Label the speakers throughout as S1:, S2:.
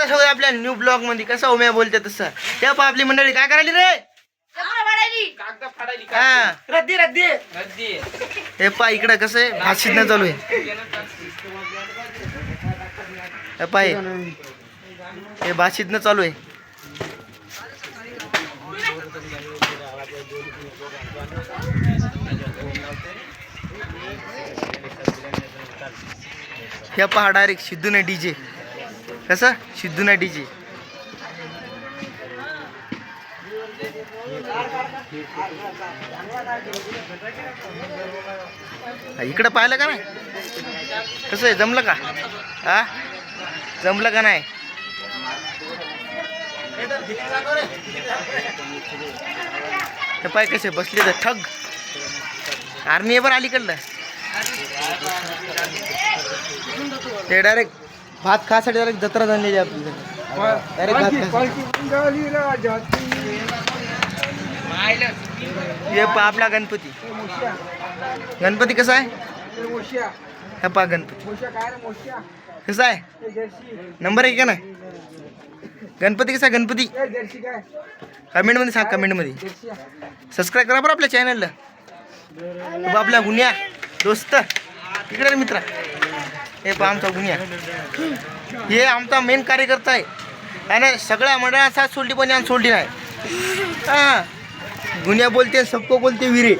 S1: सगळं आपल्या new blog मध्ये कसं उम्या बोलते तसं. त्या आपली मंडळी काय करायली रे. हा
S2: रद्दी रद्दी
S1: हे पा इकडं कसं आहे भात शिजणं चालू आहे. हे पाय हे भात शिजणं चालू आहे. हे पहा डायरेक्ट सिद्धू नाही डीजे. कसं सिद्धू नाही डीजे. इकडं पाहिलं का नाही कसं आहे. जमलं का. हा जमलं का नाही. हे पाय कसे बसले तर ठग. आर्मी आहे बरं अलीकडलं. ते डायरेक्ट भात खासाठी डायरेक्ट जत्रा झालेली आपली. हे पा आपला गणपती. गणपती कसा आहे. हे पा गणपती कसा आहे. नंबर 1 का नाही. गणपती कसा आहे. गणपती कमेंट मध्ये सांग. कमेंट मध्ये सबस्क्राईब करा बरं आपल्या चॅनलला. आपल्या गुन्ह्या दोस्त इकडे मित्रा. हे पहा आमचा गुन्ह्या. हे आमचा मेन कार्यकर्ता आहे. आणि सगळ्या मंडळात साथ सोडली पण यानं सोडली नाही. हां गुन्ह्या बोलते सबको बोलते विरे.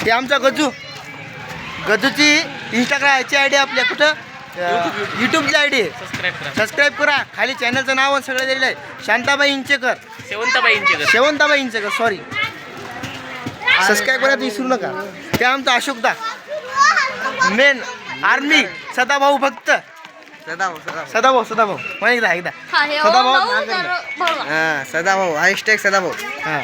S1: ते आमचा गजू. गजूची इंस्टाग्रामची आयडी आपल्या कुठं यूट्यूबची आयडी आहे. सबस्क्राईब करा. खाली चॅनलचं नाव सगळं दिलेलं आहे. शांताबाई इंचेकर. शेवंताबाई इंचेकर सॉरी. सबस्क्राईब करायचं विसरू नका. ते आमचा अशोकदा मेन आर्मी सदाभाऊ भक्त. सदाभाऊ एकदा
S3: हा, हे
S1: सदाभाऊ
S3: भाऊ, तर भाऊ.
S2: सदाभाऊ हॅशटॅग सदाभाऊ.
S1: हां